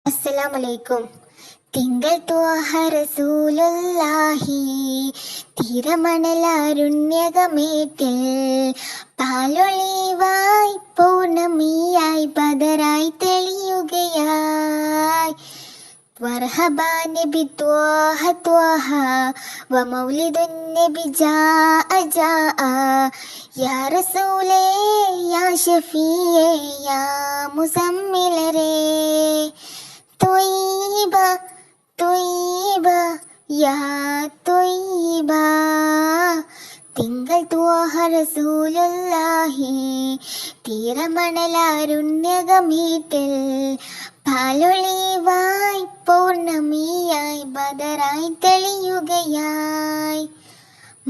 അസ്സലാമലൈക്കും. തിങ്കൾ ത്വാഹ റസൂലുള്ളാഹി തിരമണലാരുണ്യകമേറ്റിൽ പാലൊളിവായി പൗർണമിയായി ബദറായി തെളിയുകയായി. മർഹബാ നബി ത്വാഹ ത്വാഹ വ മൗലിദുൻ നബി ജാഅ ജാഅ യാ റസൂലേ യാ ഷഫീയേ യാ മുസമ്മിലരേ. ത്വയ്യിബ ത്വയ്യിബ യാ ത്വയ്യിബ. തിങ്കൾ ത്വാഹ റസൂലുള്ളാഹി തിരമണലാരുണ്യകമീട്ടിൽ പാലൊളിവായി പൗർണമിയായി ബദറായി തെളിയുകയായി.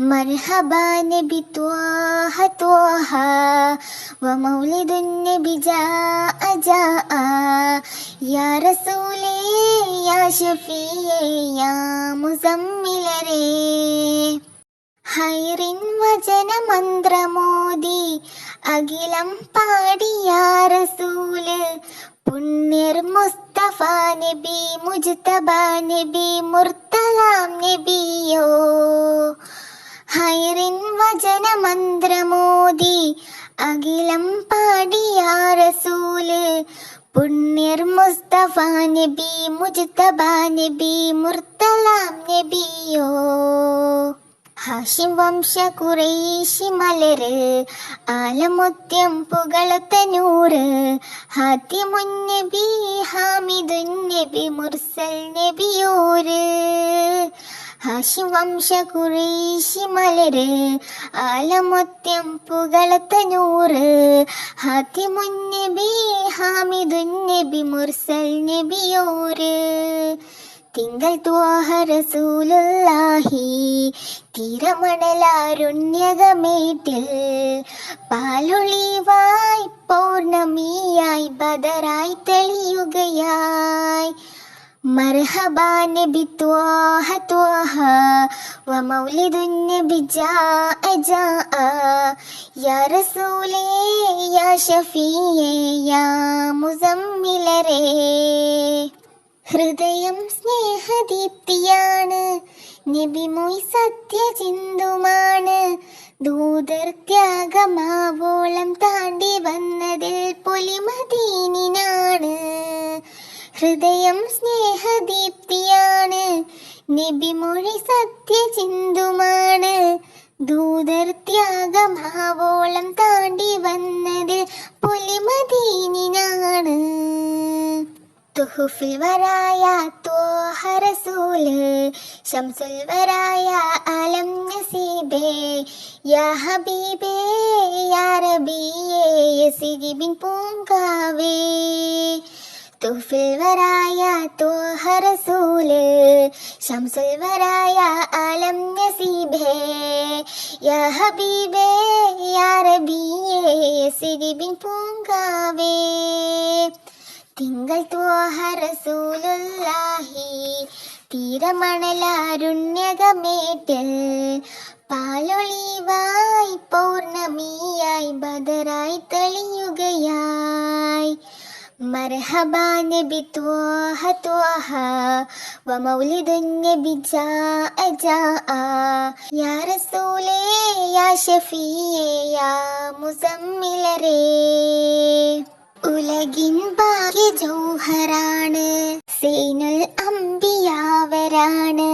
മർഹബാ നബി ത്വാഹ ത്വാഹ വ മൗലിദുൻ നബി ജാഅ ജാഅ യാ റസൂലേ യാ ഷഫീയേ യാ മുസമ്മിലരേ. ഹൈറിൻ വചനമന്ത്രമോദി അഖിലം പാടിയാ റസൂല് പുണ്യർ മുസ്തഫ നബി മുജ്തബ നബി മുർത്തലാം നബിയോ. ഹൈറിൻ വചനമന്ത്രമോദി അഖിലം പാടിയാ റസൂല് പുണ്യർ മുസ്തഫ നബി മുജ്തബ നബി മുർത്തലാം നബിയോ. ഹാഷിം വംശ ഖുറൈശി മലര് ആലമുത്യം പുകളത്ത നൂറ് ഹാത്തിമുൻ നബി ഹാമിദുൻ നബി മുർസൽ നബിയോര്. ഹാഷിം വംശ ഖുറൈശി മലര് ആലമുത്യം പുകളത്ത നൂറ് ഹാത്തിമുൻ നബി ഹാമിദുൻ നബി മുർസൽ നബിയോര്. തിങ്കൾ ത്വാഹ റസൂലുള്ളാഹി തിരമണലാരുണ്യകമേറ്റിൽ പാലൊളിവായി പൗർണമിയായി ബദറായി തെളിയുകയായി. മർഹബാ നബി ത്വാഹ ത്വാഹ വ മൗലിദുൻ നബി ജാഅ ജാഅ യാ റസൂലേ യാ ഷഫീയേ യാ മുസമ്മിലരേ. ഹൃദയം സ്നേഹദീപ്തിയാണ് നബി മൊയ് സത്യചിന്തുമാണ് ദൂതർ ത്യാഗമാവോളം താണ്ടി വന്നതിൽ പൊലിമദീനിനാണ്. ഹൃദയം സ്നേഹദീപ്തിയാണ് നബി മൊഴി സത്യചിന്തുമാണ് ദൂതർ ത്യാഗമാവോളം താണ്ടി വന്നതിൽ പൊലിമദീനിനാണ്. തുഹുഫിൽ വരായ ത്വാഹ റസൂല് ശംസുൽ വരായ ആലം നസീബേ യാ ഹബീബേ യാ റബിയേ യസിരിബിൻ പൂങ്കാവേ. തുഹുഫിൽ വരായ ത്വാഹ റസൂല് ശംസുൽ വരായ ആലം നസീബേ യാ ഹബീബേ യാ റബിയേ യസിരിബിൻ പൂങ്കാവേ. തിങ്കൾ ത്വാഹ റസൂലുള്ളാഹി തിരമണലാരുണ്യകമേറ്റിൽ പാലൊളിവായി പൗർണമിയായി ബദറായി തെളിയുകയായി. മർഹബാ നബി ത്വാഹ ത്വാഹ വ മൗലിദുൻ നബി ജാഅ ജാഅ യാ റസൂലേ യാ ഷഫീയേ യാ മുസമ്മിലരേ. ഉലകിൻ ഭാഗ്യ ജൗഹറാണ് സൈനുൽ അംബിയാവരാണ്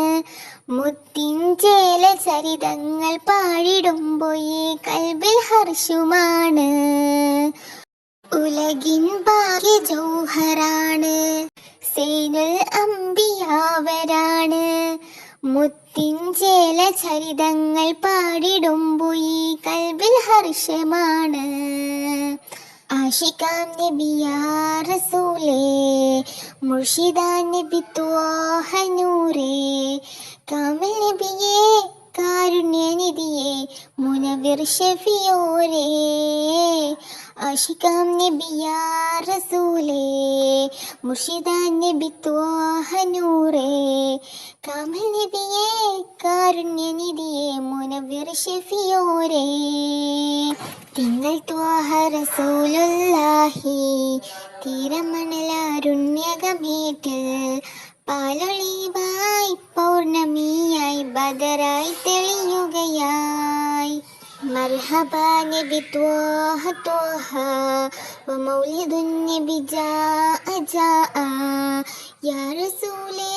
മുത്തിൻ ചേല ചരിതങ്ങൾ പാടിടുമ്പോയി കൽബിൽ ഹർഷുമാണ്. ഉലകിൻ ഭാഗ്യ ജൗഹറാണ് സൈനുൽ അംബിയാവരാണ് മുത്തിൻ ചേല ചരിതങ്ങൾ പാടിടുമ്പോയി കൽബിൽ ഹർഷമാണ്. ആഷിഖാം നബി യാ റസൂലേ മുർഷിദാൻ നബി ത്വാഹ നൂറേ കാമിൽ നബിയേ കാരുണ്യനിധിയേ മുനവ്വിർ ഷഫിയോരേ. ആഷിഖാം നബി യാ റസൂലേ മുർഷിദാൻ നബി ത്വാഹ നൂറേ കാമിൽ നബിയേ കാരുണ്യനിധിയേ മുനവ്വിർ ഷഫിയോരേ. തിങ്കൾ ത്വാഹ റസൂലുള്ളാഹി തീരമണലാരുണ്യകമേറ്റിൽ പാലൊളിവായി പൗർണമിയായി ബദറായി തെളിയുകയായി. മർഹബാ നബി ത്വാഹ ത്വാഹ വമൗലിദുൻ നബി ജാഅ ജാഅ യാ റസൂലേ